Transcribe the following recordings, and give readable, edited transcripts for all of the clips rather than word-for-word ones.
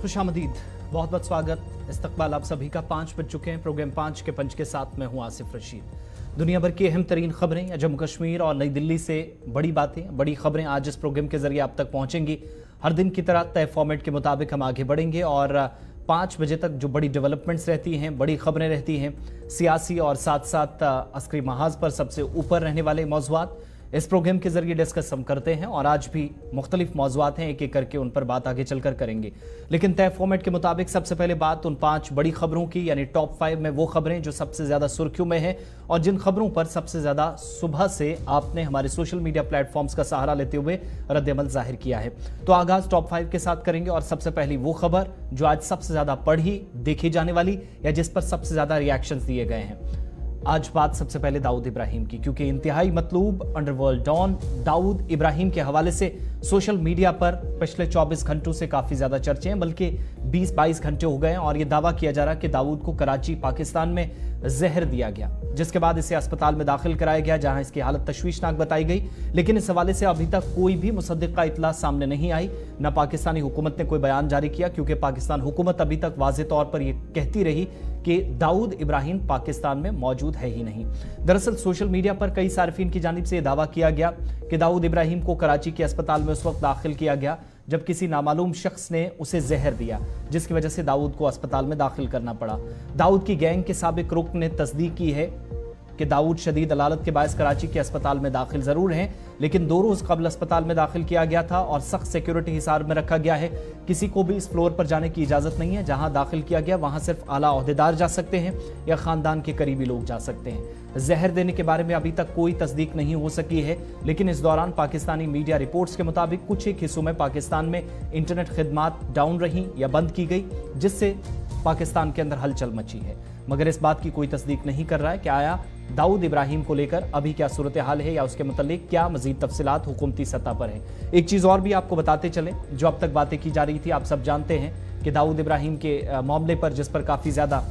खुशामदीद, बहुत बहुत स्वागत। इस्तकबाल आप सभी का। 5 बज चुके हैं। प्रोग्राम 5 के पंच के साथ मैं हूं आसिफ रशीद। दुनिया भर की अहम तरीन खबरें या जम्मू कश्मीर और नई दिल्ली से बड़ी बातें, बड़ी खबरें आज इस प्रोग्राम के जरिए आप तक पहुंचेंगी। हर दिन की तरह तय फॉर्मेट के मुताबिक हम आगे बढ़ेंगे और 5 बजे तक जो बड़ी डेवलपमेंट्स रहती हैं, बड़ी खबरें रहती हैं, सियासी और साथ साथ अस्करी महाज पर सबसे ऊपर रहने वाले मौज़ूआत इस प्रोग्राम के जरिए डिस्कस हम करते हैं। और आज भी मुख्तलिफ मौज़ूआत हैं, एक एक करके उन पर बात आगे चलकर करेंगे। लेकिन तय फॉर्मेट के मुताबिक सबसे पहले बात उन 5 बड़ी खबरों की, यानी टॉप 5 में वो खबरें जो सबसे ज्यादा सुर्खियों में हैं और जिन खबरों पर सबसे ज्यादा सुबह से आपने हमारे सोशल मीडिया प्लेटफॉर्म्स का सहारा लेते हुए रद्द-ए-अमल जाहिर किया है। तो आगाज टॉप 5 के साथ करेंगे और सबसे पहली वो खबर जो आज सबसे ज्यादा पढ़ी, देखी जाने वाली या जिस पर सबसे ज्यादा रिएक्शंस दिए गए हैं। आज बात सबसे पहले दाऊद इब्राहिम की, क्योंकि इंतहाई मतलूब अंडरवर्ल्ड डॉन दाऊद इब्राहिम के हवाले से सोशल मीडिया पर पिछले 24 घंटों से काफी ज्यादा चर्चे हैं, बल्कि 20-22 घंटे हो गए हैं और यह दावा किया जा रहा है कि दाऊद को कराची पाकिस्तान में जहर दिया गया, जिसके बाद इसे अस्पताल में दाखिल कराया गया जहां इसकी हालत तशवीशनाक बताई गई। लेकिन इस हवाले से अभी तक कोई भी मुसद्दिका इतला सामने नहीं आई, न पाकिस्तानी हुकूमत ने कोई बयान जारी किया, क्योंकि पाकिस्तान हुकूमत अभी तक वाज़ेह तौर पर यह कहती रही कि दाऊद इब्राहिम पाकिस्तान में मौजूद है ही नहीं। दरअसल सोशल मीडिया पर कई सार्फिन की जानिब से यह दावा किया गया कि दाऊद इब्राहिम को कराची के अस्पताल में उस वक्त दाखिल किया गया जब किसी नामालूम शख्स ने उसे जहर दिया, जिसकी वजह से दाऊद को अस्पताल में दाखिल करना पड़ा। दाऊद की गैंग के साबिक रुकन ने तस्दीक की है कि दाऊद शदीद अलालत के बायस कराची के अस्पताल में दाखिल जरूर हैं, लेकिन 2 रोज कबल अस्पताल में दाखिल किया गया था और सख्त सिक्योरिटी हिसार में रखा गया है। किसी को भी इस फ्लोर पर जाने की इजाजत नहीं है। जहां दाखिल किया गया वहां सिर्फ आला ओहदेदार जा सकते हैं या खानदान के करीबी लोग जा सकते हैं। जहर देने के बारे में अभी तक कोई तस्दीक नहीं हो सकी है, लेकिन इस दौरान पाकिस्तानी मीडिया रिपोर्ट्स के मुताबिक कुछ एक हिस्सों में पाकिस्तान में इंटरनेट खिदमात डाउन रही या बंद की गई, जिससे पाकिस्तान के अंदर हलचल मची है। मगर इस बात की कोई तस्दीक नहीं कर रहा है कि आया दाऊद इब्राहिम को लेकर अभी क्या सूरत हाल है या उसके मुतालिक क्या मजीद तफसीलात हुकूमती सतह पर है। एक चीज़ और भी आपको बताते चले, जो अब तक बातें की जा रही थी, आप सब जानते हैं कि दाऊद इब्राहिम के मामले पर, जिस पर काफ़ी ज़्यादा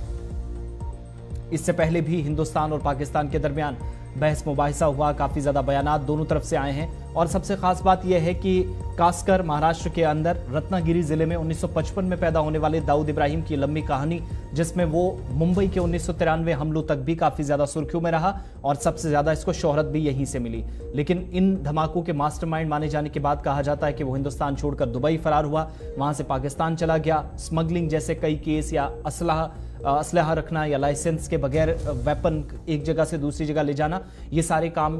इससे पहले भी हिंदुस्तान और पाकिस्तान के दरमियान बहस मुबाहिसा हुआ, काफ़ी ज़्यादा बयानात दोनों तरफ से आए हैं। और सबसे ख़ास बात यह है कि खासकर महाराष्ट्र के अंदर रत्नागिरी ज़िले में 1955 में पैदा होने वाले दाऊद इब्राहिम की लंबी कहानी, जिसमें वो मुंबई के 1993 हमलों तक भी काफ़ी ज़्यादा सुर्खियों में रहा और सबसे ज़्यादा इसको शोहरत भी यहीं से मिली। लेकिन इन धमाकों के मास्टरमाइंड माने जाने के बाद कहा जाता है कि वो हिंदुस्तान छोड़कर दुबई फरार हुआ, वहाँ से पाकिस्तान चला गया। स्मगलिंग जैसे कई केस या असलहा रखना या लाइसेंस के बगैर वेपन एक जगह से दूसरी जगह ले जाना, ये सारे काम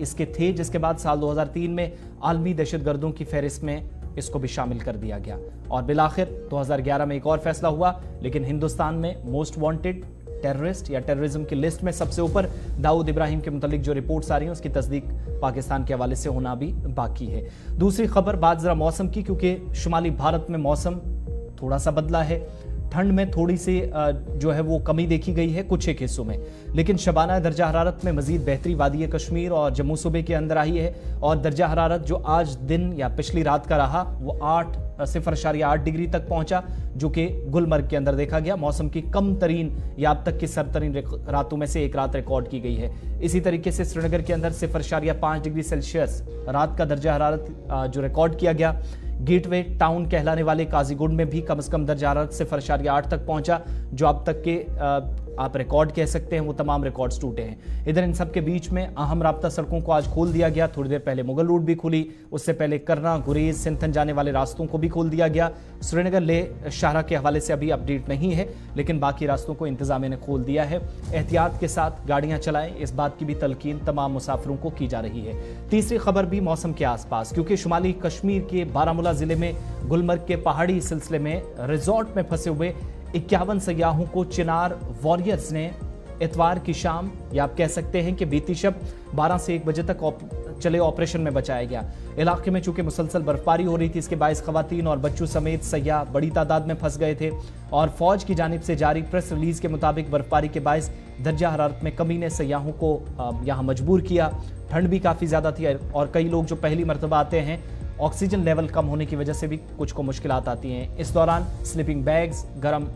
इसके थे, जिसके बाद साल 2003 में आलमी दहशतगर्दों की फहरिस्त में इसको भी शामिल कर दिया गया और बिलाखिर 2011 में एक और फैसला हुआ। लेकिन हिंदुस्तान में मोस्ट वांटेड टेररिस्ट या टेररिज्म की लिस्ट में सबसे ऊपर दाऊद इब्राहिम के मुतालिक जो रिपोर्ट्स आ रही हैं उसकी तस्दीक पाकिस्तान के हवाले से होना भी बाकी है। दूसरी खबर, बात जरा मौसम की, क्योंकि शुमाली भारत में मौसम थोड़ा सा बदला है। ठंड में थोड़ी सी जो है वो कमी देखी गई है कुछ एक हिस्सों में, लेकिन शबाना दर्जा हरारत में मजीद बेहतरी वादी कश्मीर और जम्मू सूबे के अंदर आई है और दर्जा हरारत जो आज दिन या पिछली रात का रहा वो 0.8 डिग्री तक पहुंचा, जो कि गुलमर्ग के अंदर देखा गया। मौसम की कम तरीन या अब तक की सरतरीन रातों में से एक रात रिकॉर्ड की गई है। इसी तरीके से श्रीनगर के अंदर 0.5 डिग्री सेल्सियस रात का दर्जा हरारत जो रिकॉर्ड किया गया। गेटवे टाउन कहलाने वाले काजीगुंड में भी कम से कम दर्जा हरारत 0.8 तक पहुंचा, जो अब तक के आप रिकॉर्ड कह सकते हैं, वो तमाम रिकॉर्ड्स टूटे हैं। इधर इन सब के बीच में अहम राब्ता सड़कों को आज खोल दिया गया। थोड़ी देर पहले मुगल रोड भी खुली, उससे पहले करना, गुरेज, सिंथन जाने वाले रास्तों को भी खोल दिया गया। श्रीनगर ले शाहरा के हवाले से अभी अपडेट नहीं है, लेकिन बाकी रास्तों को इंतजामिया ने खोल दिया है। एहतियात के साथ गाड़ियां चलाएं, इस बात की भी तलकीन तमाम मुसाफिरों को की जा रही है। तीसरी खबर भी मौसम के आसपास, क्योंकि शुमाली कश्मीर के बारामूला जिले में गुलमर्ग के पहाड़ी सिलसिले में रिजॉर्ट में फंसे हुए 51 सयाहों को चिनार वॉरियर्स ने इतवार की शाम, या आप कह सकते हैं कि बीती शब 12 से 1 बजे तक चले ऑपरेशन में बचाया गया। इलाके में चूंकि मुसलसल बर्फबारी हो रही थी, इसके बायस खवातीन और बच्चों समेत सयाह बड़ी तादाद में फंस गए थे और फौज की जानिब से जारी प्रेस रिलीज के मुताबिक बर्फबारी के बायस दर्जा हरारत में कमी ने सयाहों को यहाँ मजबूर किया। ठंड भी काफ़ी ज़्यादा थी और कई लोग जो पहली मरतबा आते हैं, ऑक्सीजन लेवल कम होने की वजह से भी कुछ को मुश्किलात आती हैं। इस दौरान स्लीपिंग बैग्स, गर्म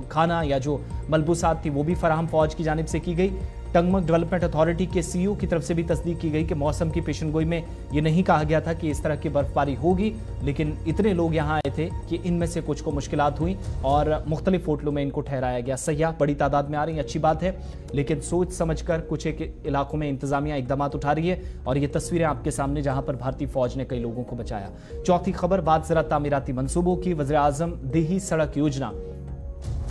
खाना या जो मलबूसात थी वो भी फराहम फौज की जानिब से की गई। टंगमक डेवलपमेंट अथॉरिटी के सीईओ की तरफ से भी तस्दीक की गई कि मौसम की पेशनगोई में ये नहीं कहा गया था कि इस तरह की बर्फबारी होगी, लेकिन इतने लोग यहाँ आए थे कि इनमें से कुछ को मुश्किलात हुई और मुख्तलिफ होटलों में इनको ठहराया गया। सयाह बड़ी तादाद में आ रही है, अच्छी बात है, लेकिन सोच समझकर कुछ एक इलाकों में इंतजामिया इकदाम उठा रही है और ये तस्वीरें आपके सामने जहां पर भारतीय फौज ने कई लोगों को बचाया। चौथी खबर बात जरा तामीराती मंसूबों की। वज़ीर आज़म देही सड़क योजना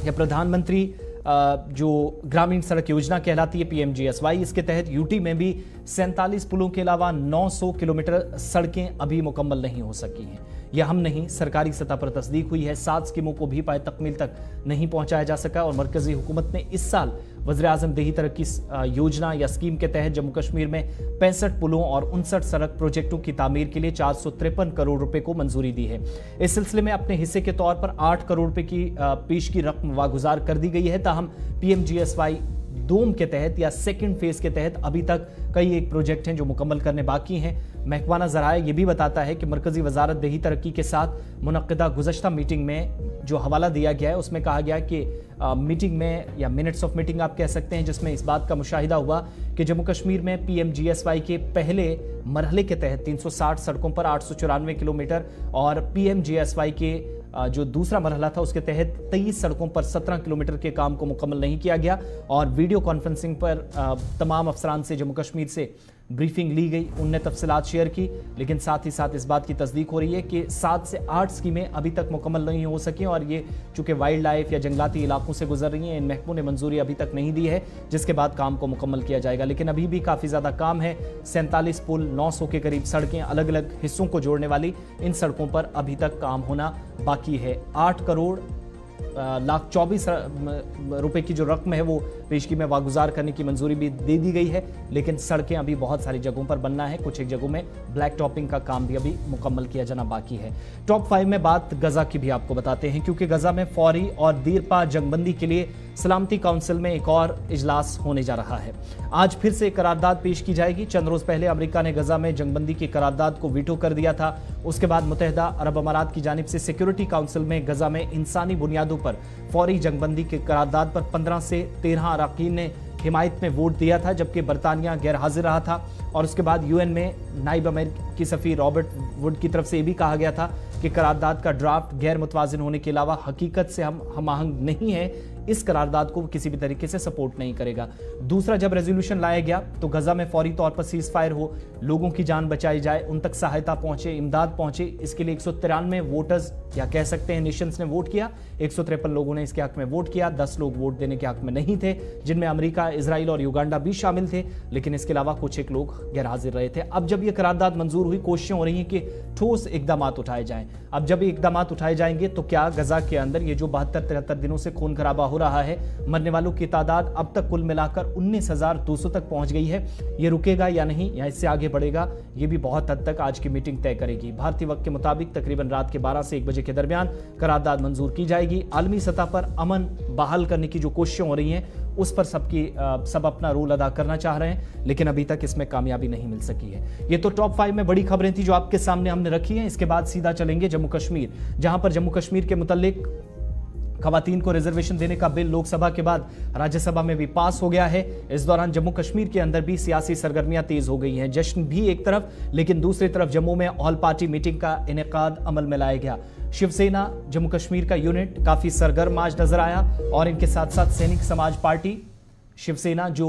या प्रधानमंत्री जो ग्रामीण सड़क योजना कहलाती है PMGSY, इसके तहत यूटी में भी 47 पुलों के अलावा 900 किलोमीटर सड़कें अभी मुकम्मल नहीं हो सकी हैं। यह हम नहीं, सरकारी सतह पर तस्दीक हुई है। 7 स्कीमों को भी पाए तकमील तक नहीं पहुंचाया जा सका और मरकजी हुकूमत ने इस साल वज़ीर आज़म देही तरक्की योजना या स्कीम के तहत जम्मू कश्मीर में 65 पुलों और 59 सड़क प्रोजेक्टों की तामीर के लिए 453 करोड़ रुपए को मंजूरी दी है। इस सिलसिले में अपने हिस्से के तौर पर 8 करोड़ रुपए की पेश की रकम वागुजार कर दी गई है। ताहम PMGSY डोम के तहत या सेकंड फेज के तहत अभी तक कई एक प्रोजेक्ट हैं जो मुकम्मल करने बाकी हैं। महकमाना ज़राए ये भी बताता है कि मरकजी वजारत देही तरक्की के साथ मुनक्किदा गुज़श्ता मीटिंग में जो हवाला दिया गया है उसमें कहा गया कि मीटिंग में या मिनट्स ऑफ मीटिंग आप कह सकते हैं, जिसमें इस बात का मुशाहिदा हुआ कि जम्मू कश्मीर में PMGSY के पहले मरहले के तहत 360 सड़कों पर 894 किलोमीटर और PMGSY के जो दूसरा मरहला था उसके तहत 23 सड़कों पर 17 किलोमीटर के काम को मुकम्मल नहीं किया गया और वीडियो कॉन्फ्रेंसिंग पर तमाम अफसरान से जम्मू कश्मीर से ब्रीफिंग ली गई, उनने तफसीलात शेयर की, लेकिन साथ ही साथ इस बात की तस्दीक हो रही है कि 7 से 8 स्कीमें अभी तक मुकम्मल नहीं हो सकी और ये चूंकि वाइल्ड लाइफ या जंगलाती इलाकों से गुजर रही हैं, इन महकमों ने मंजूरी अभी तक नहीं दी है, जिसके बाद काम को मुकम्मल किया जाएगा। लेकिन अभी भी काफ़ी ज़्यादा काम है। 47 पुल, 900 के करीब सड़कें, अलग अलग हिस्सों को जोड़ने वाली इन सड़कों पर अभी तक काम होना बाकी है। 8 करोड़ लाख 24 रुपए की जो रकम है वो पेशगी में वागुजार करने की मंजूरी भी दे दी गई है, लेकिन सड़कें अभी बहुत सारी जगहों पर बनना है। कुछ एक जगहों में ब्लैक टॉपिंग का काम भी अभी मुकम्मल किया जाना बाकी है। टॉप 5 में बात गजा की भी आपको बताते हैं, क्योंकि गजा में फौरी और दीरपा जंगबंदी के लिए सलामती काउंसिल में एक और इजलास होने जा रहा है। आज फिर से करारदाद पेश की जाएगी। चंद रोज पहले अमेरिका ने गजा में जंगबंदी की करारदाद को वीटो कर दिया था। उसके बाद मुत्तहिदा अरब अमारात की जानिब से सिक्योरिटी काउंसिल में गजा में इंसानी बुनियादों पर फौरी जंगबंदी की करारदाद पर 15 से 13 अरकान ने हिमायत में वोट दिया था, जबकि बरतानिया गैर हाजिर रहा था। और उसके बाद UN में नायब अमेरिकी सफ़ीर रॉबर्ट वुड की तरफ से भी कहा गया था कि करारदाद का ड्राफ्ट गैर मुतवाजिन होने के अलावा हकीकत से हम आहंग नहीं है, इस करारदाद को किसी भी तरीके से सपोर्ट नहीं करेगा। दूसरा, जब रेजोल्यूशन लाया गया तो गजा में फौरी तौर पर सीज फायर हो, लोगों की जान बचाई जाए, उन तक सहायता पहुंचे, इमदाद पहुंचे, इसके लिए 193 वोटर्स या कह सकते हैं नेशंस ने वोट किया। 153 लोगों ने इसके हक में वोट किया, 10 लोग वोट देने के हक में नहीं थे, जिनमें अमेरिका, इजराइल और युगांडा भी शामिल थे, लेकिन इसके अलावा कुछ एक लोग गैर हाजिर रहे थे। अब जब यह करारदाद मंजूर हुई, कोशिशें हो रही हैं कि ठोस इकदाम उठाए जाएं। अब जब इकदाम उठाए जाएंगे तो क्या गजा के अंदर ये जो 72-73 दिनों से खून खराबा हो रहा है, मरने वालों की तादाद अब तक कुल मिलाकर 19,200 तक पहुंच गई है, ये रुकेगा या नहीं या इससे आगे बढ़ेगा, ये भी बहुत हद तक आज की मीटिंग तय करेगी। भारतीय वक्त के मुताबिक तकरीबन रात के 12 से 1 बजे के दरमियान करारदाद मंजूर की जाएगी। आलमी सतह पर अमन बहाल करने की जो कोशिशें हो रही हैं उस पर सब अपना रोल अदा करना चाह रहे हैं, लेकिन अभी तक इसमें कामयाबी नहीं मिल सकी है। ये तो टॉप 5 में बड़ी खबरें थी जो आपके सामने हमने रखी हैं। इसके बाद सीधा चलेंगे जम्मू कश्मीर, जहां पर जम्मू कश्मीर के मुतालिक खवातीन को रिजर्वेशन देने का बिल लोकसभा के बाद राज्यसभा में भी पास हो गया है। इस दौरान जम्मू कश्मीर के अंदर भी सियासी सरगर्मियां तेज हो गई हैं। जश्न भी एक तरफ, लेकिन दूसरी तरफ जम्मू में ऑल पार्टी मीटिंग का इनेकाद अमल में लाया गया। शिवसेना जम्मू कश्मीर का यूनिट काफी सरगर्म आज नजर आया और इनके साथ साथ सैनिक समाज पार्टी, शिवसेना जो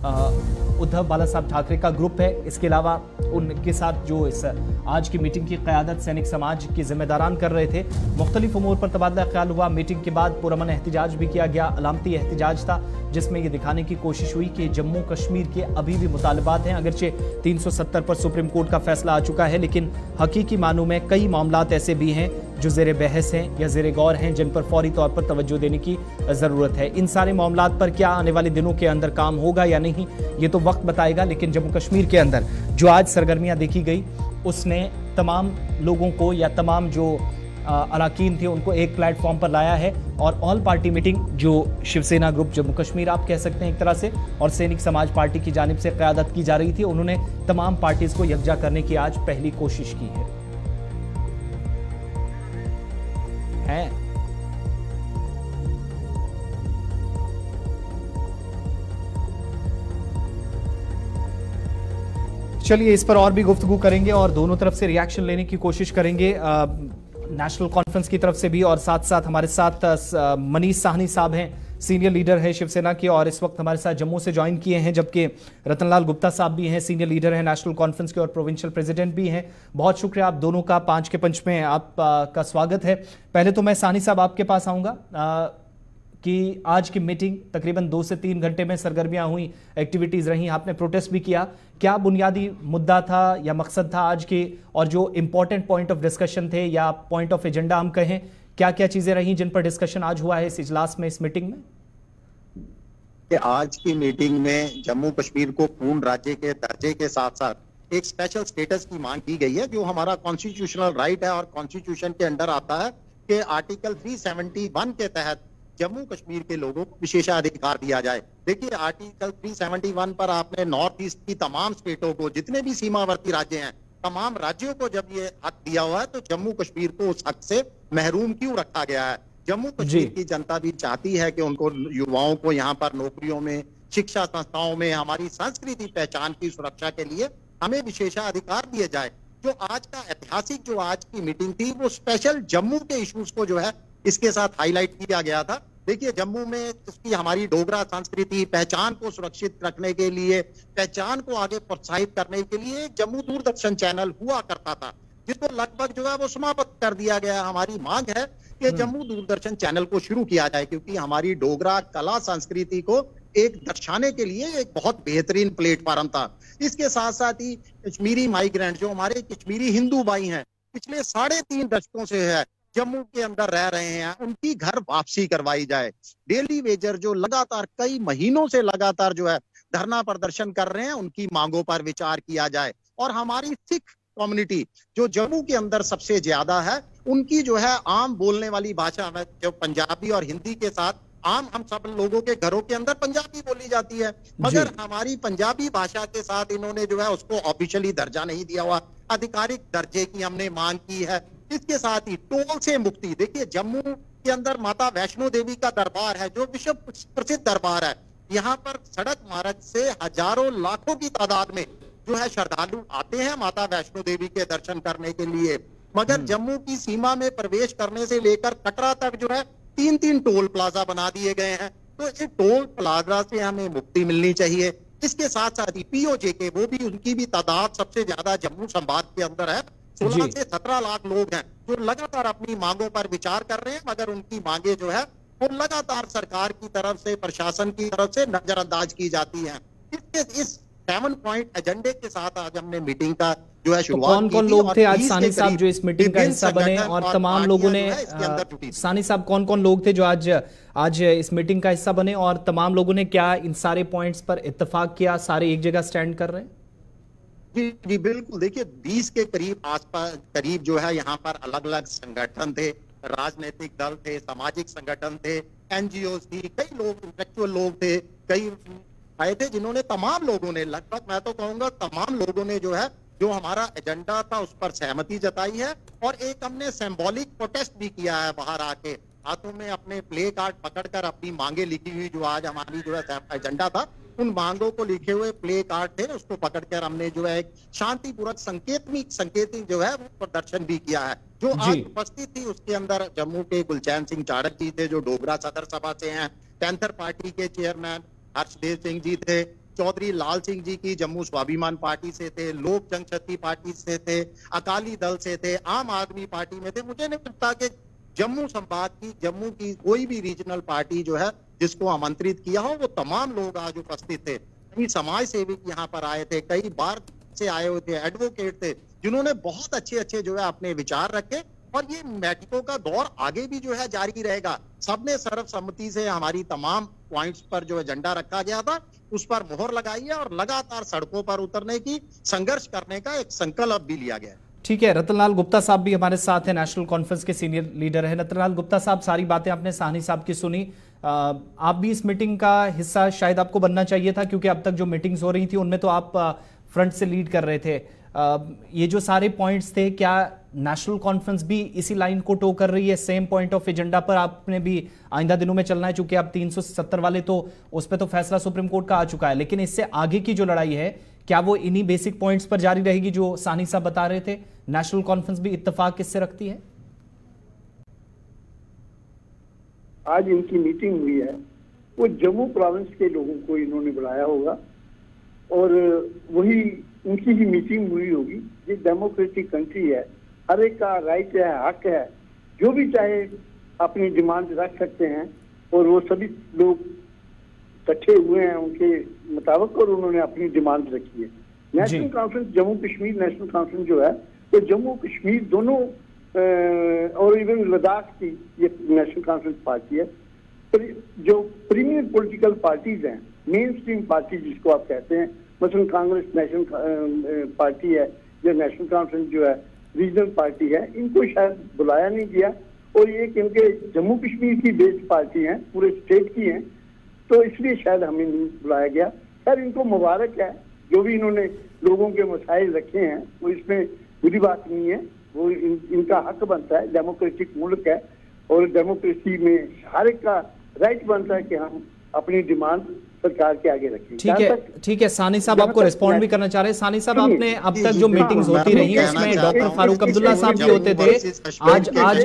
उद्धव बाला साहब ठाकरे का ग्रुप है, इसके अलावा उनके साथ जो इस आज की मीटिंग की क़यादत सैनिक समाज की जिम्मेदारान कर रहे थे। मुख्तलिफ उमूर पर तबादला ख्याल हुआ। मीटिंग के बाद पुरअमन एहतजाज भी किया गया। अलामती एहतजाज था जिसमें यह दिखाने की कोशिश हुई कि जम्मू कश्मीर के अभी भी मुतालबात हैं। अगरचे 370 पर सुप्रीम कोर्ट का फैसला आ चुका है, लेकिन हकीकी मानों में कई मामलात ऐसे भी हैं जो ज़ेरे बहस हैं या ज़ेरे गौर हैं, जिन पर फौरी तौर पर तवज्जो देने की ज़रूरत है। इन सारे मामलात पर क्या आने वाले दिनों के अंदर काम होगा या नहीं, ये तो वक्त बताएगा। लेकिन जम्मू कश्मीर के अंदर जो आज सरगर्मियां देखी गई उसने तमाम लोगों को या तमाम जो अराकीन थे उनको एक प्लेटफॉर्म पर लाया है। और ऑल पार्टी मीटिंग जो शिवसेना ग्रुप जम्मू कश्मीर आप कह सकते हैं एक तरह से, और सैनिक समाज पार्टी की जानिब से क़यादत की जा रही थी, उन्होंने तमाम पार्टीज को यकजा करने की आज पहली कोशिश की है। चलिए इस पर और भी गुफ्तगू करेंगे और दोनों तरफ से रिएक्शन लेने की कोशिश करेंगे, नेशनल कॉन्फ्रेंस की तरफ से भी और साथ साथ हमारे साथ मनीष साहनी साहब हैं, सीनियर लीडर है शिवसेना के और इस वक्त हमारे साथ जम्मू से ज्वाइन किए हैं, जबकि रतनलाल गुप्ता साहब भी हैं, सीनियर लीडर हैं नेशनल कॉन्फ्रेंस के और प्रोविंशियल प्रेसिडेंट भी हैं। बहुत शुक्रिया आप दोनों का, 5 के पंच में आपका स्वागत है। पहले तो मैं साहनी साहब आपके पास आऊँगा कि आज की मीटिंग तकरीबन 2 से 3 घंटे में सरगर्मियां हुई, एक्टिविटीज़ रहीं, आपने प्रोटेस्ट भी किया, क्या बुनियादी मुद्दा था या मकसद था आज के, और जो इंपॉर्टेंट पॉइंट ऑफ डिस्कशन थे या पॉइंट ऑफ एजेंडा हम कहें, क्या क्या चीज़ें रहीं जिन पर डिस्कशन आज हुआ है इस इजलास में, इस मीटिंग में? आज की मीटिंग में जम्मू कश्मीर को पूर्ण राज्य के दर्जे के साथ साथ एक स्पेशल स्टेटस की मांग की गई है, जो हमारा कॉन्स्टिट्यूशनल राइट है और कॉन्स्टिट्यूशन के अंडर आता है कि आर्टिकल 371 के तहत जम्मू कश्मीर के लोगों को विशेषाधिकार दिया जाए। देखिए, आर्टिकल 371 पर आपने नॉर्थ ईस्ट की तमाम स्टेटों को, जितने भी सीमावर्ती राज्य हैं, तमाम राज्यों को जब ये हक दिया हुआ है, तो जम्मू कश्मीर को उस हक से महरूम क्यों रखा गया है? जम्मू कश्मीर की जनता भी चाहती है कि उनको, युवाओं को यहाँ पर नौकरियों में, शिक्षा संस्थाओं में, हमारी संस्कृति पहचान की सुरक्षा के लिए हमें विशेषाधिकार दिए जाए। जो आज का ऐतिहासिक, जो आज की मीटिंग थी, वो स्पेशल जम्मू के इश्यूज को जो है इसके साथ हाईलाइट किया गया था। देखिए, जम्मू में जिसकी हमारी डोगरा संस्कृति पहचान को सुरक्षित रखने के लिए, पहचान को आगे प्रोत्साहित करने के लिए जम्मू दूरदर्शन चैनल हुआ करता था, जिसको लगभग जो है वो समाप्त कर दिया गया। हमारी मांग है कि जम्मू दूरदर्शन चैनल को शुरू किया जाए, क्योंकि हमारी डोगरा कला संस्कृति को एक दर्शाने के लिए एक बहुत बेहतरीन प्लेटफॉर्म था। इसके साथ साथ ही कश्मीरी माइग्रेंट, जो हमारे कश्मीरी हिंदू भाई हैं, पिछले 3.5 दशकों से है जम्मू के अंदर रह रहे हैं, उनकी घर वापसी करवाई जाए। डेली वेजर जो लगातार कई महीनों से लगातार जो है धरना प्रदर्शन कर रहे हैं, उनकी मांगों पर विचार किया जाए। और हमारी सिख कम्युनिटी जो जम्मू के अंदर सबसे ज्यादा है, उनकी जो है आम बोलने वाली भाषा में, जो पंजाबी और हिंदी के साथ आम हम सब लोगों के घरों के अंदर पंजाबी बोली जाती है, मगर हमारी पंजाबी भाषा के साथ इन्होंने जो है उसको ऑफिशियली दर्जा नहीं दिया हुआ, आधिकारिक दर्जे की हमने मांग की है। इसके साथ ही टोल से मुक्ति। देखिए, जम्मू के अंदर माता वैष्णो देवी का दरबार है, जो विश्व प्रसिद्ध दरबार है। यहाँ पर सड़क मार्ग से हजारों लाखों की तादाद में जो है श्रद्धालु आते हैं माता वैष्णो देवी के दर्शन करने के लिए, मगर जम्मू की सीमा में प्रवेश करने से लेकर कटरा तक जो है 3-3 टोल प्लाजा बना दिए गए हैं। तो इस टोल प्लाजा से हमें मुक्ति मिलनी चाहिए। इसके साथ साथ ही पीओजे के, वो भी, उनकी भी तादाद सबसे ज्यादा जम्मू संभाग के अंदर है। 16 से 17 लाख लोग हैं जो लगातार अपनी मांगों पर विचार कर रहे हैं, मगर उनकी मांगे जो है वो लगातार सरकार की तरफ से, प्रशासन की तरफ से नजरअंदाज की जाती हैं। इस 7 पॉइंट एजेंडे के साथ आज हमने मीटिंग का जो है शुरुआत की। कौन-कौन लोग थे आज सानी साहब जो इस मीटिंग का हिस्सा बने, और तमाम लोगों ने, सानी साहब कौन-कौन लोग थे जो आज इस मीटिंग का हिस्सा बने, और तमाम लोगों ने क्या इन सारे पॉइंट्स पर इत्तेफाक किया, सारे एक जगह स्टैंड कर रहे हैं? जी बिल्कुल। देखिए, 20 के करीब आसपास करीब जो है यहाँ पर अलग अलग संगठन थे, राजनीतिक दल थे, सामाजिक संगठन थे, एनजीओ थी, कई लोग, इंटेलेक्चुअल लोग थे, कई आए थे, जिन्होंने, तमाम लोगों ने, लगभग मैं तो कहूंगा तमाम लोगों ने जो है, जो हमारा एजेंडा था उस पर सहमति जताई है। और एक हमने सिंबॉलिक प्रोटेस्ट भी किया है, बाहर आके हाथों में अपने प्ले कार्ड पकड़कर अपनी मांगे लिखी हुई, जो आज हमारी जो है एजेंडा था, उन मांगों को लिखे हुए प्ले कार्ड थे, उसको पकड़कर हमने जो है एक शांतिपूर्वक संकेतिक जो है वो प्रदर्शन भी किया है। जो आज उपस्थित थी उसके अंदर जम्मू के गुलचैन सिंह चाड़क जी थे, जो डोगरा सदर सभा से हैं, पैंथर पार्टी के चेयरमैन हर्षदेव सिंह जी थे, चौधरी लाल सिंह जी की जम्मू स्वाभिमान पार्टी से थे, लोक जनशक्ति पार्टी से थे, अकाली दल से थे, आम आदमी पार्टी में थे। मुझे नहीं लगता कि जम्मू संभाग की, जम्मू की कोई भी रीजनल पार्टी जो है जिसको आमंत्रित किया हो, वो तमाम लोग आज उपस्थित थे। कई समाज सेवी यहाँ पर आए थे, कई बार से आए हुए थे, एडवोकेट थे, जिन्होंने बहुत अच्छे जो है अपने विचार रखे। और ये मैटिको का दौर आगे भी जो है जारी रहेगा। सबने सर्वसम्मति से हमारी तमाम पॉइंट्स पर जो एजेंडा रखा गया था उस पर मोहर लगाई है, और लगातार सड़कों पर उतरने की, संघर्ष करने का एक संकल्प भी लिया गया है। ठीक है, रतनलाल गुप्ता साहब भी हमारे साथ हैं, नेशनल कॉन्फ्रेंस के सीनियर लीडर हैं। रतनलाल गुप्ता साहब, सारी बातें आपने साहनी साहब की सुनी, आप भी इस मीटिंग का हिस्सा शायद आपको बनना चाहिए था, क्योंकि अब तक जो मीटिंग्स हो रही थी उनमें तो आप फ्रंट से लीड कर रहे थे। ये जो सारे पॉइंट्स थे, क्या नेशनल कॉन्फ्रेंस भी इसी लाइन को टो कर रही है, सेम पॉइंट ऑफ एजेंडा पर आपने भी आइंदा दिनों में चलना है? चूंकि अब 370 वाले तो उस पर तो फैसला सुप्रीम कोर्ट का आ चुका है, लेकिन इससे आगे की जो लड़ाई है, क्या वो इन्हीं बेसिक पॉइंट्स पर जारी रहेगी जो सानी साहब बता रहे थे? नेशनल कॉन्फ्रेंस भी इत्तेफाक किससे रखती है? आज इनकी मीटिंग हुई है, वो जम्मू प्रोविंस के लोगों को इन्होंने बुलाया होगा और वही उनकी ही मीटिंग हुई होगी। ये डेमोक्रेटिक कंट्री है, हर एक का राइट है, हक है, जो भी चाहे अपनी डिमांड रख सकते हैं और वो सभी लोग इकट्ठे हुए हैं उनके मुताबिक और उन्होंने अपनी डिमांड रखी है। National conference Jammu Kashmir national conference जो है तो जम्मू कश्मीर दोनों और इवन लद्दाख की ये नेशनल कॉन्फ्रेंस पार्टी है। जो प्रीमियर पॉलिटिकल पार्टीज हैं, मेन स्ट्रीम पार्टी जिसको आप कहते हैं, मसलन कांग्रेस नेशनल पार्टी है, जो नेशनल कॉन्फ्रेंस जो है रीजनल पार्टी है, इनको शायद बुलाया नहीं गया और ये क्योंकि जम्मू कश्मीर की बेस्ड पार्टी है, पूरे स्टेट की है, तो इसलिए शायद हमें नहीं बुलाया गया। खैर इनको मुबारक है, जो भी इन्होंने लोगों के मसाइल रखे हैं वो इसमें बुरी बात नहीं है, वो इनका हक बनता है। डेमोक्रेटिक मुल्क है और डेमोक्रेसी में हर एक का राइट बनता है कि हम अपनी डिमांड सरकार के आगे रखें। ठीक है सानी साहब, आपको रिस्पॉन्ड भी करना चाह रहे हैं। सानी साहब, आपने अब तक जो मीटिंग्स होती रही उसमें डॉक्टर फारूक अब्दुल्ला साहब भी होते थे,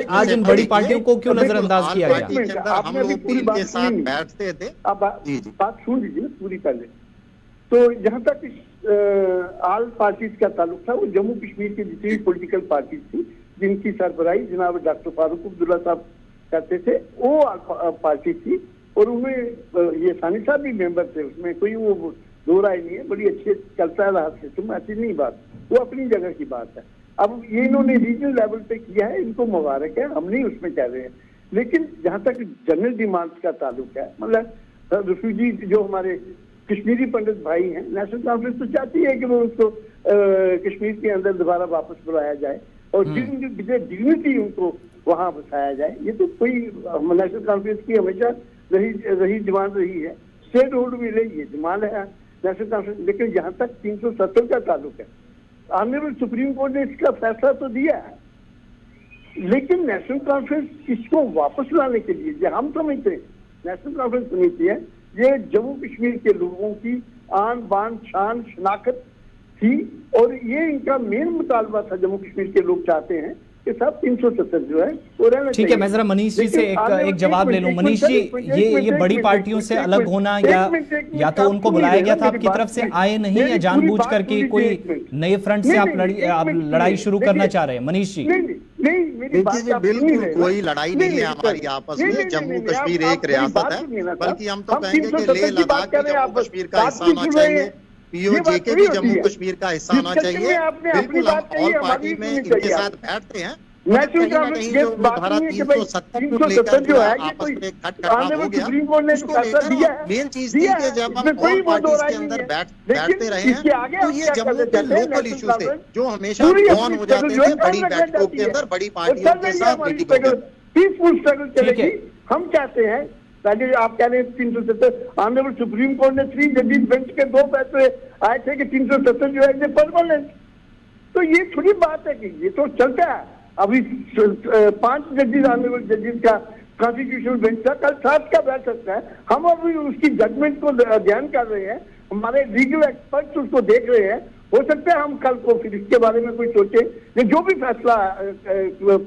आज इन बड़ी पार्टियों को क्यों नजरअंदाज किया गया? आपने भी पूरी बात बैठते थे, आप बात सुन लीजिए पूरी पहले। तो जहां तक आल पार्टीज का ताल्लुक था, वो जम्मू कश्मीर की जितनी पॉलिटिकल पार्टीज थी जिनकी सरबराही जनाब डॉक्टर फारूक अब्दुल्ला साहब करते थे, वो पार्टी थी और उनमें ये सानी साहब भी मेंबर थे, उसमें कोई वो दो राय नहीं है। बड़ी अच्छे चलता रहा सिस्टम, ऐसी नहीं बात, वो अपनी जगह की बात है। अब ये इन्होंने रीजनल लेवल पे किया है, इनको मुबारक है, हम नहीं उसमें कह रहे हैं। लेकिन जहां तक जनरल डिमांड्स का ताल्लुक है, मतलब रिफ्यूजी जो हमारे कश्मीरी पंडित भाई हैं, नेशनल कॉन्फ्रेंस तो चाहती है कि वो उसको कश्मीर के अंदर दोबारा वापस बुलाया जाए और डिग्निटी उनको वहां बसाया जाए। ये तो कोई नेशनल कॉन्फ्रेंस की हमेशा रही डिमांड रही है, स्टेट होल्ड भी रही है, डिमांड है नेशनल कॉन्फ्रेंस। लेकिन जहां तक 370 का ताल्लुक है, ऑनरेबल सुप्रीम कोर्ट ने इसका फैसला तो दिया है, लेकिन नेशनल कॉन्फ्रेंस इसको वापस लाने के लिए जो हम समझते हैं नेशनल कॉन्फ्रेंस समिति है, ये जम्मू कश्मीर के लोगों की आन बान शान शनाख्त थी और ये इनका मेन मुतालबा था। जम्मू कश्मीर के लोग चाहते हैं कि सब 370 जो है वो रहना। ठीक है, मैं जरा मनीष जी से एक जवाब ले लूं। मनीष जी, ये बड़ी पार्टियों से अलग होना या तो उनको बुलाया गया था आपकी तरफ से, आए नहीं, या जानबूझ करके कोई नए फ्रंट से आप लड़ाई शुरू करना चाह रहे हैं? मनीष जी, बिल्कुल कोई लड़ाई नहीं है हमारी आपस में। जम्मू कश्मीर एक रियासत है, बल्कि हम तो कहेंगे कि लेह लद्दाख भी जम्मू कश्मीर का हिस्सा होना चाहिए, पीओजे भी जम्मू कश्मीर का हिस्सा होना चाहिए। बिल्कुल हम ऑल पार्टी में इनके साथ बैठते हैं। नेशनल कॉन्फ्रेंस ये बात नहीं है कि भाई 370 जो है ये कोई ऑनरेबल सुप्रीम कोर्ट ने फैसला दिया है। मेन चीज थी कि जब हम ऑल पार्टीज के अंदर बैठते रहे हैं तो ये जम्मू के लोकल इश्यूज थे जो हमेशा ऑन हो जाते थे बड़ी बैठकों के अंदर, बड़ी पार्टियों के साथ मीटिंग करके। पीसफुल स्ट्रगल चलेगी। हम चाहते हैं ताकि आप कह रहे हैं 370, ऑनरेबल सुप्रीम कोर्ट ने 3 जजेस बेंच के 2 फैसले आए थे कि 370 जो है परमानेंट। तो ये थोड़ी बात है कि ये तो चलता है। अभी 5 जजेस ऑनरेबल जजेस का कॉन्स्टिट्यूशनल बेंच था, कल 7 का बैठ सकता है। हम अभी उसकी जजमेंट को अध्ययन कर रहे हैं, हमारे लीगल एक्सपर्ट्स उसको देख रहे हैं। हो सकता है हम कल को फिर इसके बारे में कोई सोचे, जो भी फैसला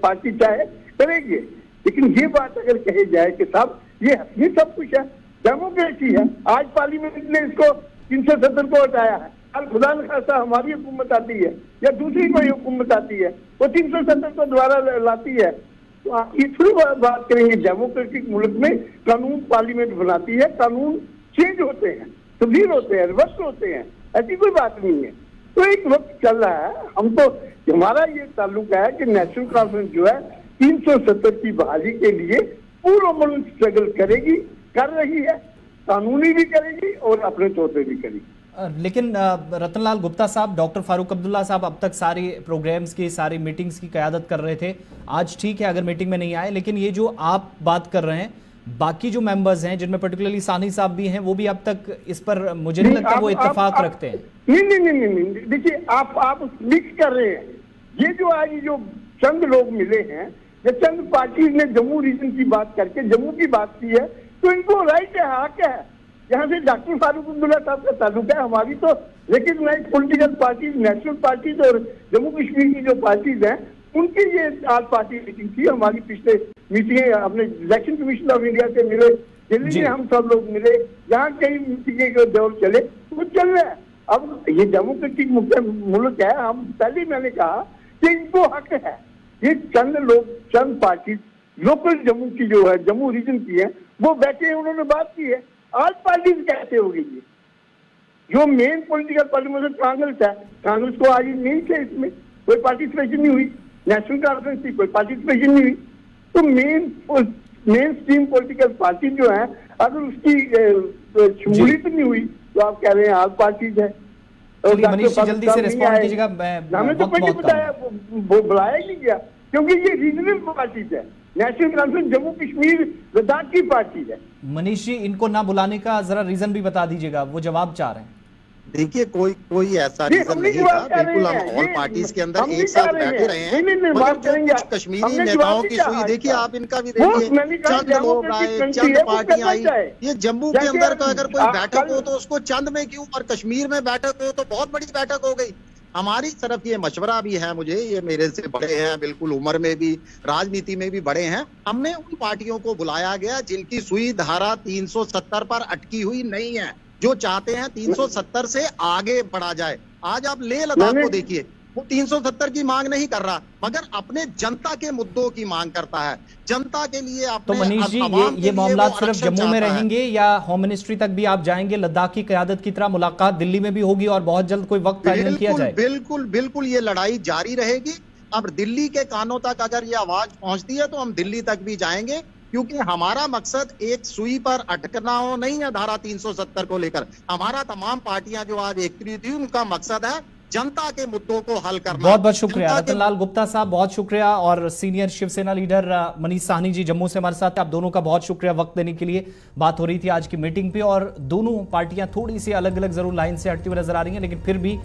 पार्टी चाहे करेंगे। लेकिन ये बात अगर कही जाए कि साहब ये सब कुछ है, डेमोक्रेसी है, आज पार्लियामेंट ने इसको 370 को हटाया है, कल खुदा न खास्ता हमारी हुकूमत आती है या दूसरी कोई हुकूमत आती है वो 370 को दोबारा लाती है, तो आप ये थोड़ी बात करेंगे। डेमोक्रेटिक मुल्क में कानून पार्लियामेंट बनाती है, कानून चेंज होते हैं, तब्दील होते हैं, रिवर्स होते हैं, ऐसी कोई बात नहीं है। तो एक वक्त चल रहा है, हम तो हमारा ये ताल्लुक है कि नेशनल कॉन्फ्रेंस जो है 370 की बहाली के लिए पूरा मुल्क स्ट्रगल करेगी, कर रही है, कानूनी भी करेगी और अपने तौर पर भी करेगी। लेकिन रतनलाल गुप्ता साहब, डॉक्टर फारूक अब्दुल्ला साहब अब तक सारी प्रोग्राम्स की, सारी मीटिंग्स की क़यादत कर रहे थे। आज ठीक है अगर मीटिंग में नहीं आए, लेकिन ये जो आप बात कर रहे हैं, बाकी जो मेंबर्स हैं जिनमें पर्टिकुलरली सानी साहब भी हैं, वो भी अब तक इस पर मुझे नहीं लगता वो इत्तेफाक रखते हैं। नहीं, देखिए आप मिक्स कर रहे हैं। ये जो आज जो चंद लोग मिले हैं, या चंद पार्टी ने जम्मू रीजन की बात करके जम्मू की बात की है, तो इनको राइट है, हक है यहाँ से डॉक्टर फारूक अब्दुल्ला साहब का ताल्लुक है, हमारी तो recognised political parties, national parties और जम्मू कश्मीर की जो पार्टीज हैं उनकी ये आज पार्टी मीटिंग थी। हमारी पिछले मीटिंगें अपने इलेक्शन कमीशन ऑफ इंडिया से मिले, दिल्ली में हम सब लोग मिले, यहाँ कई मीटिंगें के दौर चले, वो चल रहे हैं। अब ये जम्मू कश्मीर मुख्य मुल्क है, हम पहले मैंने कहा कि इनको हक है, ये चंद लोग, चंद पार्टी लोकल जम्मू की जो है, जम्मू रीजन की है, वो बैठे हैं, उन्होंने बात की है। ऑल पार्टीज कैसे हो गई? जो मेन पॉलिटिकल पार्टी में कांग्रेस है, कांग्रेस को आज नहीं थे, इसमें कोई पार्टिसिपेशन नहीं हुई, नेशनल कॉन्फ्रेंस थी, कोई पार्टिसिपेशन नहीं हुई। तो मेन स्ट्रीम पॉलिटिकल पार्टी जो है, अगर उसकी शमूलियत नहीं हुई तो आप कह रहे हैं ऑल पार्टीज है। मनीष जी जल्दी से रिस्पॉन्ड कीजिएगा, हमें तो कोई बताया, वो बुलाया ही नहीं गया, क्योंकि ये रीजनल पार्टीज है, नेशनल कॉन्फ्रेंस जम्मू कश्मीर लद्दाख की पार्टी है। मनीष जी, इनको ना बुलाने का जरा रीजन भी बता दीजिएगा, वो जवाब चाह रहे हैं। देखिए कोई ऐसा रीजन नहीं था, बिल्कुल हम ऑल पार्टीज के अंदर एक साथ बैठे रहे हैं, मगर जो कुछ कश्मीरी नेताओं की सुई, देखिए आप इनका भी देखिए, चंद लोग आए, चंद पार्टियां आई। ये जम्मू के अंदर का अगर कोई बैठक हो तो उसको चंद में क्यों, और कश्मीर में बैठक हो तो बहुत बड़ी बैठक हो गई। हमारी तरफ ये मशवरा भी है, मुझे, ये मेरे से बड़े हैं, बिल्कुल उम्र में भी, राजनीति में भी बड़े हैं, हमने उन पार्टियों को बुलाया गया जिनकी सुई धारा 370 पर अटकी हुई नहीं है, जो चाहते हैं 370 से आगे बढ़ा जाए। आज आप लेह लद्दाख को देखिए, वो 370 की मांग नहीं कर रहा, मगर अपने जनता के मुद्दों की मांग करता है, जनता के लिए। तो मनीष जी, ये मामला सिर्फ जम्मू में रहेंगे या होम मिनिस्ट्री तक भी आप जाएंगे? लद्दाख की क़यादत की तरह मुलाकात दिल्ली में भी होगी और बहुत जल्द कोई वक्त फाइनल किया जाए? बिल्कुल ये लड़ाई जारी रहेगी। अब दिल्ली के कानों तक अगर ये आवाज पहुंचती है तो हम दिल्ली तक भी जाएंगे, क्योंकि हमारा मकसद एक सुई पर अटकना हो नहीं है धारा 370 को लेकर। हमारा तमाम पार्टियां जो आज एकत्रित थी, उनका मकसद है जनता के मुद्दों को हल करना। बहुत बहुत शुक्रिया रतन लाल गुप्ता साहब, बहुत शुक्रिया। और सीनियर शिवसेना लीडर मनीष साहनी जी जम्मू से हमारे साथ, आप दोनों का बहुत शुक्रिया वक्त देने के लिए। बात हो रही थी आज की मीटिंग पे, और दोनों पार्टियां थोड़ी सी अलग अलग जरूर लाइन से हटती हुई नजर आ रही हैं, लेकिन फिर भी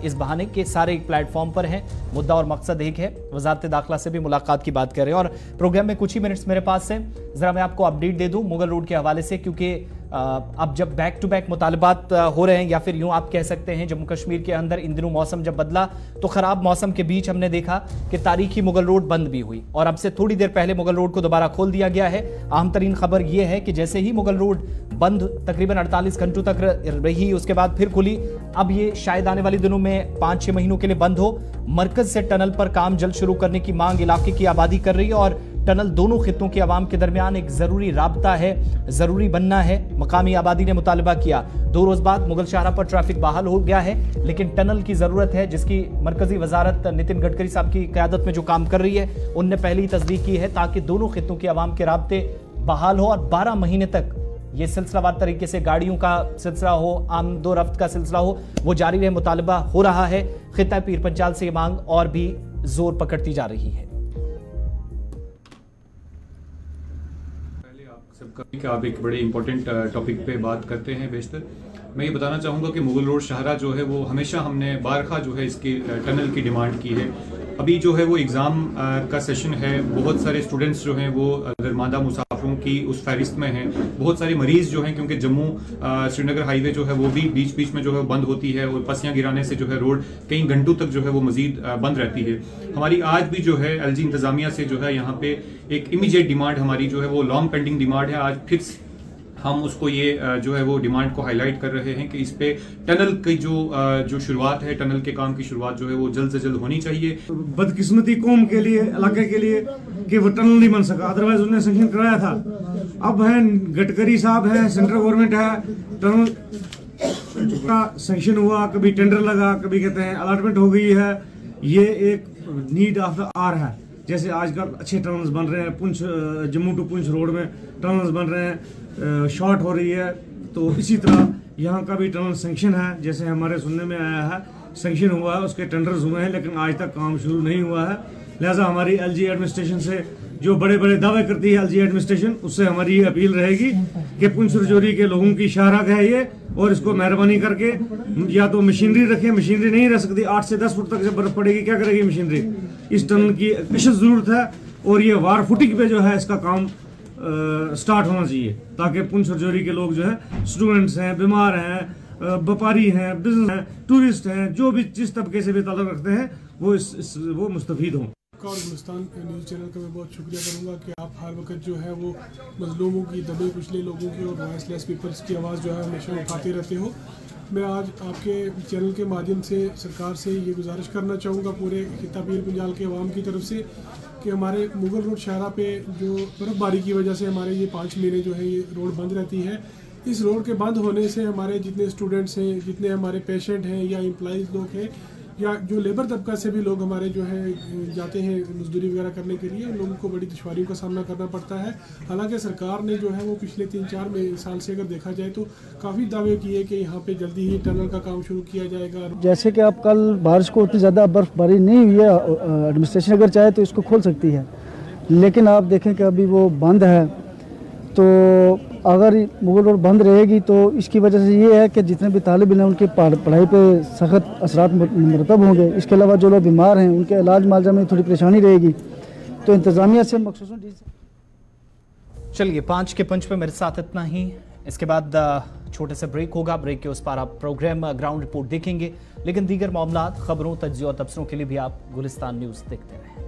इस बहाने के सारे एक प्लेटफॉर्म पर हैं। मुद्दा और मकसद एक है, वजारत दाखिला से भी मुलाकात की बात कर रहे हैं। और प्रोग्राम में कुछ ही मिनट्स मेरे पास हैं, जरा मैं आपको अपडेट दे दूं मुगल रोड के हवाले से, क्योंकि अब जब बैक टू बैक मुतालबात हो रहे हैं, या फिर यूं आप कह सकते हैं जम्मू कश्मीर के अंदर इन दिनों मौसम जब बदला तो खराब मौसम के बीच हमने देखा कि तारीखी मुगल रोड बंद भी हुई, और अब से थोड़ी देर पहले मुगल रोड को दोबारा खोल दिया गया है। अहम तरीन खबर यह है कि जैसे ही मुगल रोड बंद तकरीबन 48 घंटों तक रही, उसके बाद फिर खुली। अब ये शायद आने वाले दिनों में 5-6 महीनों के लिए बंद हो। मरकज से टनल पर काम जल्द शुरू करने की मांग इलाके की आबादी कर रही है, और टनल दोनों खित्तों के अवाम के दरमियान एक जरूरी राबता है, जरूरी बनना है। मकामी आबादी ने मुतालबा किया। 2 रोज बाद मुगल शाहरा पर ट्रैफिक बहाल हो गया है, लेकिन टनल की जरूरत है, जिसकी मरकजी वजारत नितिन गडकरी साहब की क़यादत में जो काम कर रही है उनने पहले ही तस्दीक की है, ताकि दोनों खित्तों के अवाम के राबते बहाल हो और 12 महीने तक ये सिलसिलावार तरीके से गाड़ियों का सिलसिला हो, आमदो रफ्त का सिलसिला हो, वो जारी रहे। मुतालबा हो रहा है। खित्ता पीर पंचाल से ये मांग और भी जोर पकड़ती जा रही है। सबका आप एक बड़े इंपॉर्टेंट टॉपिक पे बात करते हैं। बेशतर मैं ये बताना चाहूँगा कि मुगल रोड शाहरा जो है वो हमेशा हमने बारखा जो है इसकी टनल की डिमांड की है। अभी जो है वो एग्ज़ाम का सेशन है, बहुत सारे स्टूडेंट्स जो हैं वो दरमादा मुसाफिरों की उस फहरिस्त में हैं। बहुत सारे मरीज़ जो हैं, क्योंकि जम्मू श्रीनगर हाईवे जो है वो भी बीच बीच में जो है बंद होती है, और पसियाँ गिराने से जो है रोड कई घंटों तक जो है वो मज़ीद बंद रहती है। हमारी आज भी जो है एलजी इंतज़ामिया से जो है यहाँ पे एक इमीडिएट डिमांड हमारी जो है वो लॉन्ग पेंडिंग डिमांड है। आज फिर हम उसको ये जो है वो डिमांड को हाईलाइट कर रहे हैं कि इस पे टनल की जो शुरुआत है, टनल के काम की शुरुआत जो है वो जल्द से जल्द होनी चाहिए। बदकिस्मती कौम के लिए, इलाके के लिए कि वो टनल नहीं बन सका, अदरवाइज उन्होंने सैंक्शन कराया था। अब है गडकरी साहब है, सेंट्रल गवर्नमेंट है, टनल का सैंक्शन हुआ, कभी टेंडर लगा, कभी कहते हैं अलॉटमेंट हो गई है। ये एक नीड ऑफ द आवर है। जैसे आजकल अच्छे टनल्स बन रहे हैं, पुंछ जम्मू टू पुंछ रोड में टनल्स बन रहे हैं, शॉर्ट हो रही है, तो इसी तरह यहाँ का भी टनल सैंक्शन है। जैसे हमारे सुनने में आया है सैंक्शन हुआ है, उसके टेंडर्स हुए हैं, लेकिन आज तक काम शुरू नहीं हुआ है। लिहाजा हमारी एलजी एडमिनिस्ट्रेशन से, जो बड़े बड़े दावे करती है एलजी एडमिनिस्ट्रेशन, उससे हमारी ये अपील रहेगी कि पुंछ रजौरी के लोगों की शाहराग है ये, और इसको मेहरबानी करके या तो मशीनरी रखें। मशीनरी नहीं रह सकती, 8 से 10 फुट तक जब बर्फ पड़ेगी क्या करेगी मशीनरी? इस टनल की अशद जरूरत है, और ये वार फुटिंग पे जो है इसका काम स्टार्ट होना चाहिए, ताकि पुंछ और जोरी के लोग जो है, स्टूडेंट्स हैं, बीमार हैं, व्यापारी हैं, बिजनेस हैं, टूरिस्ट हैं, जो भी जिस तबके से भी ताल्लुक रखते हैं, वो मुस्तफीद हों। और गुलिस्तान न्यूज़ चैनल का मैं बहुत शुक्रिया करूंगा कि आप हर वक्त जो है वो मजलूमों की, दबे कुचले लोगों की और वॉइसलेस पीपल्स की आवाज़ जो है हमेशा उठाते रहते हो। मैं आज आपके चैनल के माध्यम से सरकार से ये गुजारिश करना चाहूँगा पूरे खिता पीर पंजाल के अवाम की तरफ से कि हमारे मुगल रोड शाहरा पे जो बर्फ़बारी की वजह से हमारे ये 5 महीने जो है ये रोड बंद रहती है। इस रोड के बंद होने से हमारे जितने स्टूडेंट्स हैं, जितने हमारे पेशेंट हैं या एम्प्लॉइज़ लोग हैं या जो लेबर तबका से भी लोग हमारे जो है जाते हैं मजदूरी वगैरह करने के लिए, उन लोगों को बड़ी दुश्वारियों का सामना करना पड़ता है। हालांकि सरकार ने जो है वो पिछले 3-4 साल से अगर देखा जाए तो काफ़ी दावे किए कि यहाँ पे जल्दी ही टनल का काम शुरू किया जाएगा। जैसे कि अब कल बारिश को उतनी ज़्यादा बर्फबारी नहीं हुई है, एडमिनिस्ट्रेशन अगर चाहे तो इसको खोल सकती है, लेकिन आप देखें कि अभी वो बंद है। तो अगर मुगल रोड बंद रहेगी तो इसकी वजह से ये है कि जितने भी तालिब इल्म हैं उनकी पढ़ाई पे सख्त असरात मुरतब होंगे। इसके अलावा जो लोग बीमार हैं उनके इलाज मुआवजा में थोड़ी परेशानी रहेगी। तो इंतज़ामिया से मखसूसन चलिए 5 के पंच पे मेरे साथ इतना ही। इसके बाद छोटे से ब्रेक होगा। ब्रेक के उस पार आप प्रोग्राम ग्राउंड रिपोर्ट देखेंगे, लेकिन दीगर मामलात, खबरों, तज्ज़िया और तबसरों के लिए भी आप गुलिस्तान न्यूज़ देखते रहें।